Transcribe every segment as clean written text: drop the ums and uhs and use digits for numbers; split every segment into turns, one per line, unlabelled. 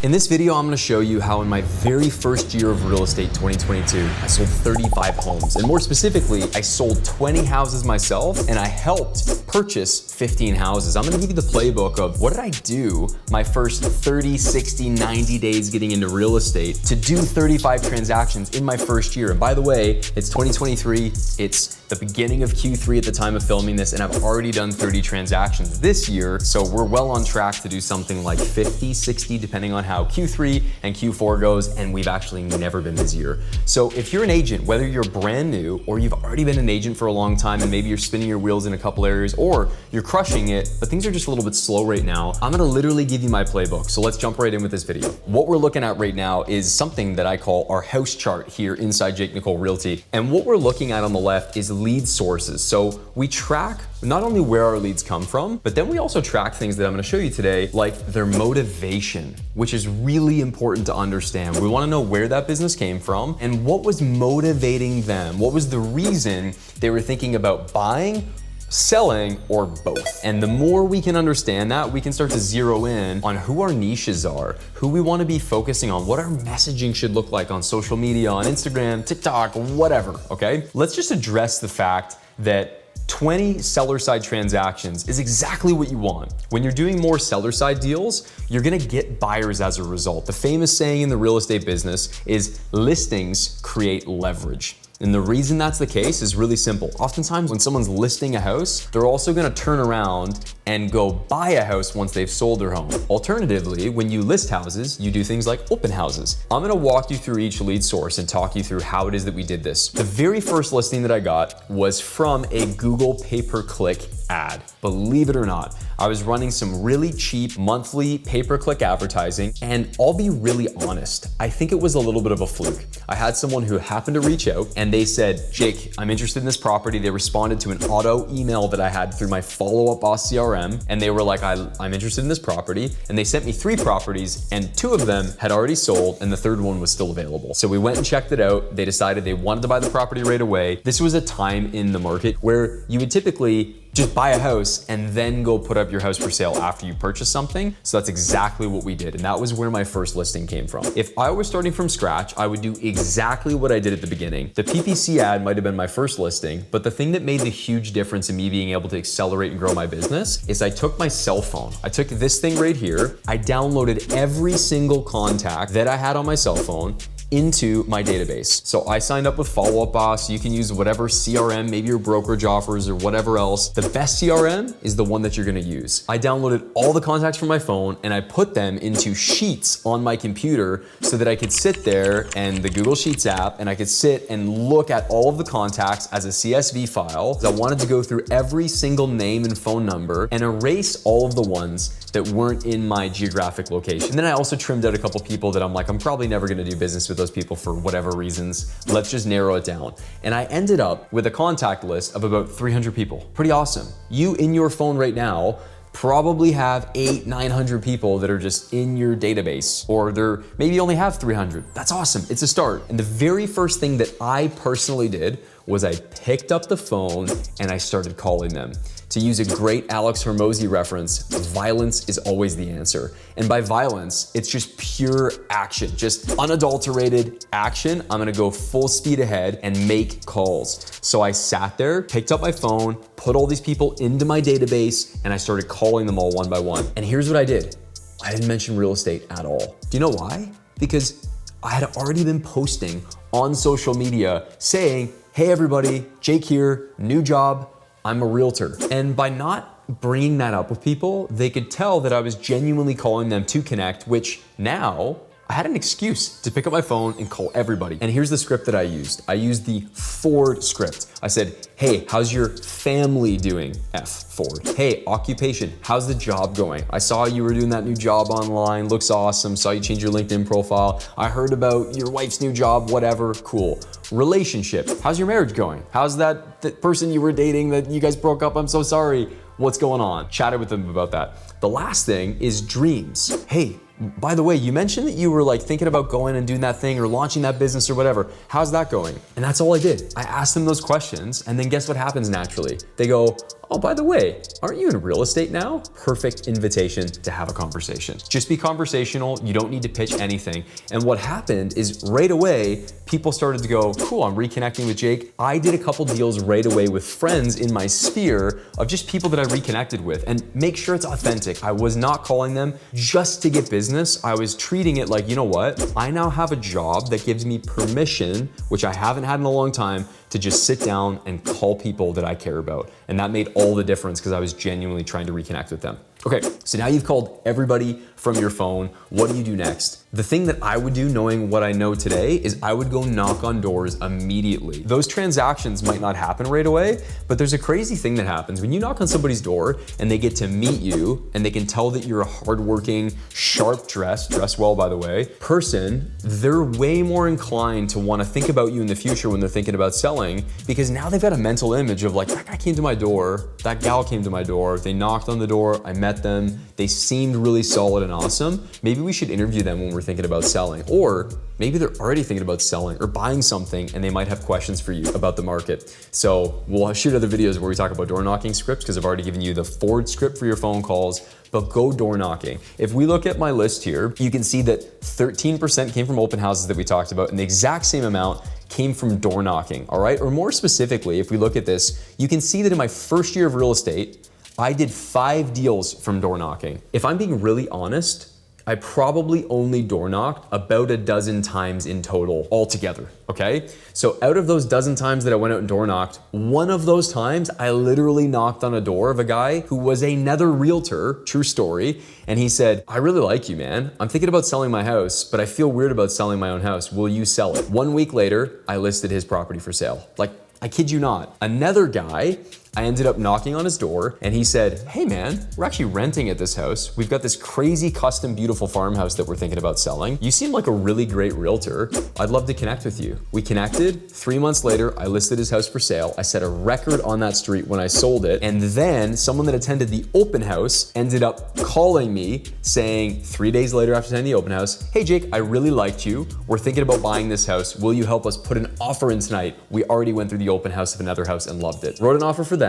In this video, I'm gonna show you how in my very first year of real estate, 2022, I sold 35 homes. And more specifically, I sold 20 houses myself and I helped purchase 15 houses. I'm gonna give you the playbook of what did I do my first 30, 60, 90 days getting into real estate to do 35 transactions in my first year. And by the way, it's 2023, it's the beginning of Q3 at the time of filming this, and I've already done 30 transactions this year. So we're well on track to do something like 50, 60, depending on how Q3 and Q4 goes, and we've actually never been busier. So if you're an agent, whether you're brand new or you've already been an agent for a long time and maybe you're spinning your wheels in a couple areas or you're crushing it, but things are just a little bit slow right now, I'm gonna literally give you my playbook. So let's jump right in with this video. What we're looking at right now is something that I call our house chart here inside Nicolle Realty. And what we're looking at on the left is lead sources. So we track not only where our leads come from, but then we also track things that I'm gonna show you today, like their motivation, which is really important to understand. We wanna know where that business came from and what was motivating them. What was the reason they were thinking about buying, selling, or both. And the more we can understand that, we can start to zero in on who our niches are, who we want to be focusing on, what our messaging should look like on social media, on Instagram, TikTok, whatever, okay? Let's just address the fact that 20 seller side transactions is exactly what you want. When you're doing more seller side deals, you're gonna get buyers as a result. The famous saying in the real estate business is listings create leverage. And the reason that's the case is really simple. Oftentimes when someone's listing a house, they're also gonna turn around and go buy a house once they've sold their home. Alternatively, when you list houses, you do things like open houses. I'm gonna walk you through each lead source and talk you through how it is that we did this. The very first listing that I got was from a Google pay-per-click ad. Believe it or not, I was running some really cheap monthly pay-per-click advertising, and I'll be really honest, I think it was a little bit of a fluke. I had someone who happened to reach out and they said, Jake, I'm interested in this property. They responded to an auto email that I had through my follow-up boss CRM, and they were like, I'm interested in this property. And they sent me 3 properties and 2 of them had already sold and the third one was still available. So we went and checked it out. They decided they wanted to buy the property right away. This was a time in the market where you would typically just buy a house and then go put up your house for sale after you purchase something. So that's exactly what we did. And that was where my first listing came from. If I was starting from scratch, I would do exactly what I did at the beginning. The PPC ad might've been my first listing, but the thing that made the huge difference in me being able to accelerate and grow my business is I took my cell phone. I took this thing right here. I downloaded every single contact that I had on my cell phone into my database. So I signed up with Follow Up Boss. You can use whatever CRM, maybe your brokerage offers or whatever else. The best CRM is the one that you're gonna use. I downloaded all the contacts from my phone and I put them into sheets on my computer so that I could sit there and the Google Sheets app and I could sit and look at all of the contacts as a CSV file. I wanted to go through every single name and phone number and erase all of the ones that weren't in my geographic location. And then I also trimmed out a couple people that I'm like, I'm probably never gonna do business with those people for whatever reasons. Let's just narrow it down. And I ended up with a contact list of about 300 people. Pretty awesome. You in your phone right now probably have 800-900 people that are just in your database, or they're maybe only have 300. That's awesome. It's a start. And the very first thing that I personally did was I picked up the phone and I started calling them. To use a great Alex Hormozy reference, violence is always the answer. And by violence, it's just pure action, just unadulterated action. I'm gonna go full speed ahead and make calls. So I sat there, picked up my phone, put all these people into my database, and I started calling them all one by one. And here's what I did. I didn't mention real estate at all. Do you know why? Because I had already been posting on social media saying, hey everybody, Jake here, new job, I'm a realtor. And by not bringing that up with people, they could tell that I was genuinely calling them to connect, which now I had an excuse to pick up my phone and call everybody. And here's the script that I used. I used the Ford script. I said, hey, how's your family doing? Ford. Hey, occupation, how's the job going? I saw you were doing that new job online, looks awesome. Saw you change your LinkedIn profile. I heard about your wife's new job, whatever, cool. Relationship, how's your marriage going? How's that person you were dating that you guys broke up? I'm so sorry. What's going on? Chatted with them about that. The last thing is dreams. Hey, by the way, you mentioned that you were like thinking about going and doing that thing or launching that business or whatever. How's that going? And that's all I did. I asked them those questions, and then guess what happens naturally? They go, oh, by the way, aren't you in real estate now? Perfect invitation to have a conversation. Just be conversational. You don't need to pitch anything. And what happened is right away, people started to go, cool, I'm reconnecting with Jake. I did a couple deals right away with friends in my sphere of just people that I reconnected with, and make sure it's authentic. I was not calling them just to get business. I was treating it like, you know what? I now have a job that gives me permission, which I haven't had in a long time, to just sit down and call people that I care about. And that made all the difference because I was genuinely trying to reconnect with them. Okay, so now you've called everybody from your phone. What do you do next? The thing that I would do, knowing what I know today, is I would go knock on doors immediately. Those transactions might not happen right away, but there's a crazy thing that happens. When you knock on somebody's door and they get to meet you and they can tell that you're a hardworking, sharp dressed well by the way, person, they're way more inclined to want to think about you in the future when they're thinking about selling, because now they've got a mental image of like, that guy came to my door, that gal came to my door, they knocked on the door, I met them, they seemed really solid and awesome. Maybe we should interview them when we're thinking about selling. Or maybe they're already thinking about selling or buying something and they might have questions for you about the market. So we'll shoot other videos where we talk about door knocking scripts, because I've already given you the forward script for your phone calls, but go door knocking. If we look at my list here, you can see that 13% came from open houses that we talked about, and the exact same amount came from door knocking, all right? Or more specifically, if we look at this, you can see that in my first year of real estate, I did 5 deals from door knocking. If I'm being really honest, I probably only door knocked about a dozen times in total altogether, okay? So out of those dozen times that I went out and door knocked, one of those times I literally knocked on a door of a guy who was another realtor, true story, and he said, I really like you, man. I'm thinking about selling my house, but I feel weird about selling my own house. Will you sell it? 1 week later, I listed his property for sale. Like, I kid you not. Another guy, I ended up knocking on his door and he said, hey man, we're actually renting at this house. We've got this crazy custom beautiful farmhouse that we're thinking about selling. You seem like a really great realtor. I'd love to connect with you. We connected. 3 months later, I listed his house for sale. I set a record on that street when I sold it. And then someone that attended the open house ended up calling me saying 3 days later after attending the open house, hey Jake, I really liked you. We're thinking about buying this house. Will you help us put an offer in tonight? We already went through the open house of another house and loved it. Wrote an offer for them.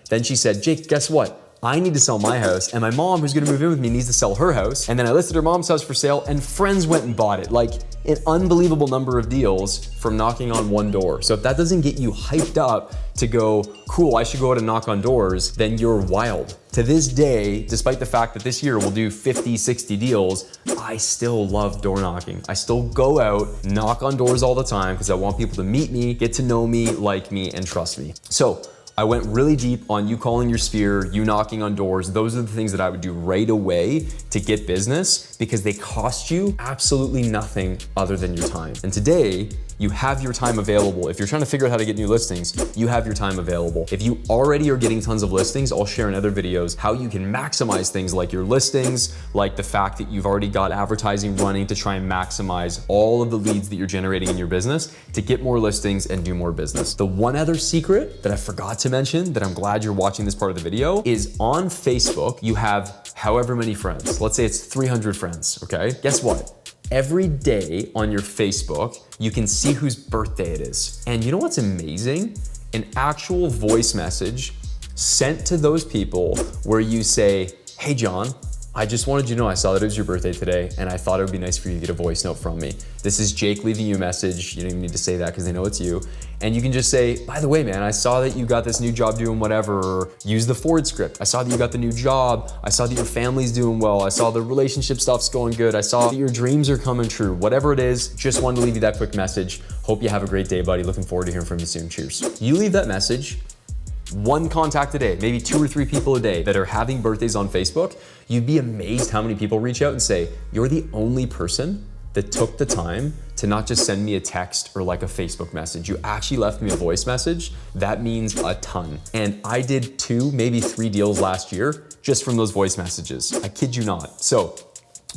Then she said, Jake, guess what? I need to sell my house, and my mom, who's gonna move in with me, needs to sell her house. And then I listed her mom's house for sale, and friends went and bought it. Like an unbelievable number of deals from knocking on one door. So if that doesn't get you hyped up to go, cool, I should go out and knock on doors, then you're wild. To this day, despite the fact that this year we'll do 50, 60 deals, I still love door knocking. I still go out, knock on doors all the time because I want people to meet me, get to know me, like me, and trust me. So I went really deep on you calling your sphere, you knocking on doors. Those are the things that I would do right away to get business because they cost you absolutely nothing other than your time. And today, you have your time available. If you're trying to figure out how to get new listings, you have your time available. If you already are getting tons of listings, I'll share in other videos how you can maximize things like your listings, like the fact that you've already got advertising running to try and maximize all of the leads that you're generating in your business to get more listings and do more business. The one other secret that I forgot to mention that I'm glad you're watching this part of the video is on Facebook, you have however many friends. Let's say it's 300 friends, okay? Guess what? Every day on your Facebook, you can see whose birthday it is. And you know what's amazing? An actual voice message sent to those people where you say, hey John, I just wanted you to know I saw that it was your birthday today and I thought it would be nice for you to get a voice note from me. This is Jake leaving you a message. You don't even need to say that because they know it's you. And you can just say, by the way, man, I saw that you got this new job doing whatever, or use the forward script. I saw that you got the new job. I saw that your family's doing well. I saw the relationship stuff's going good. I saw that your dreams are coming true. Whatever it is, just wanted to leave you that quick message. Hope you have a great day, buddy. Looking forward to hearing from you soon. Cheers. You leave that message, one contact a day, maybe 2 or 3 people a day that are having birthdays on Facebook, you'd be amazed how many people reach out and say, you're the only person that took the time to not just send me a text or like a Facebook message. You actually left me a voice message. That means a ton. And I did 2, maybe 3 deals last year just from those voice messages. I kid you not. So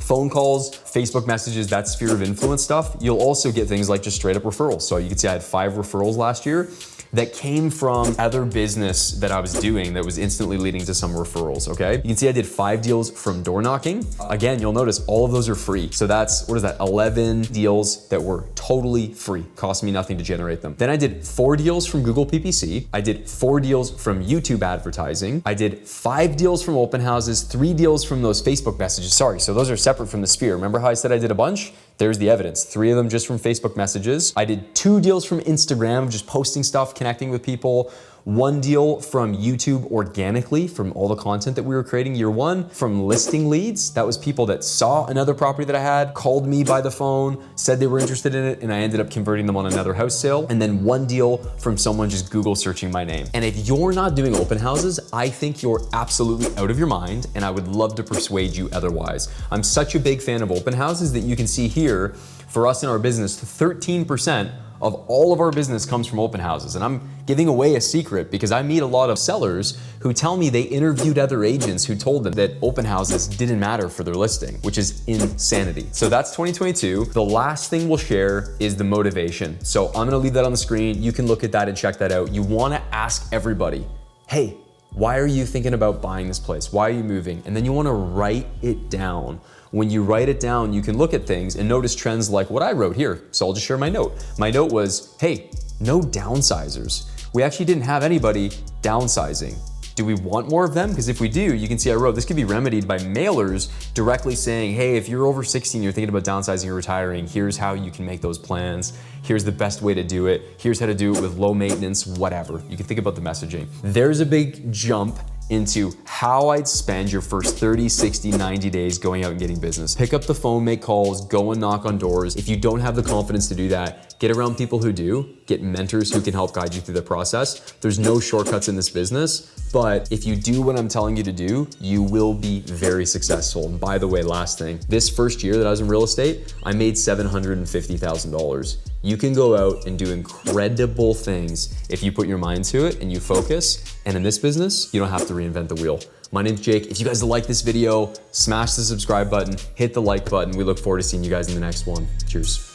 phone calls, Facebook messages, that sphere of influence stuff. You'll also get things like just straight up referrals. So you can see I had 5 referrals last year. that came from other business that I was doing that was instantly leading to some referrals, okay? You can see I did 5 deals from door knocking. Again, you'll notice all of those are free. So that's, what is that, 11 deals that were totally free, cost me nothing to generate them. Then I did 4 deals from Google PPC. I did 4 deals from YouTube advertising. I did 5 deals from open houses, 3 deals from those Facebook messages. Sorry, so those are separate from the sphere. Remember how I said I did a bunch? There's the evidence. 3 of them just from Facebook messages. I did 2 deals from Instagram, just posting stuff, connecting with people. 1 deal from YouTube organically from all the content that we were creating year 1. From listing leads, that was people that saw another property that I had, called me by the phone, said they were interested in it, and I ended up converting them on another house sale. And then 1 deal from someone just Google searching my name. And if you're not doing open houses, I think you're absolutely out of your mind, and I would love to persuade you otherwise. I'm such a big fan of open houses that you can see here, for us in our business, 13% of all of our business comes from open houses. And I'm giving away a secret because I meet a lot of sellers who tell me they interviewed other agents who told them that open houses didn't matter for their listing, which is insanity. So that's 2022. The last thing we'll share is the motivation. So I'm gonna leave that on the screen. You can look at that and check that out. You wanna ask everybody, hey, why are you thinking about buying this place? Why are you moving? And then you wanna write it down. When you write it down, you can look at things and notice trends like what I wrote here. So I'll just share my note. My note was, hey, no downsizers. We actually didn't have anybody downsizing. Do we want more of them? Because if we do, you can see I wrote, this could be remedied by mailers directly saying, hey, if you're over 60 and you're thinking about downsizing or retiring, here's how you can make those plans. Here's the best way to do it. Here's how to do it with low maintenance, whatever. You can think about the messaging. There's a big jump into how I'd spend your first 30, 60, 90 days going out and getting business. Pick up the phone, make calls, go and knock on doors. If you don't have the confidence to do that, get around people who do, get mentors who can help guide you through the process. There's no shortcuts in this business, but if you do what I'm telling you to do, you will be very successful. And by the way, last thing, this first year that I was in real estate, I made $750,000. You can go out and do incredible things if you put your mind to it and you focus. And in this business, you don't have to reinvent the wheel. My name's Jake. If you guys like this video, smash the subscribe button, hit the like button. We look forward to seeing you guys in the next one. Cheers.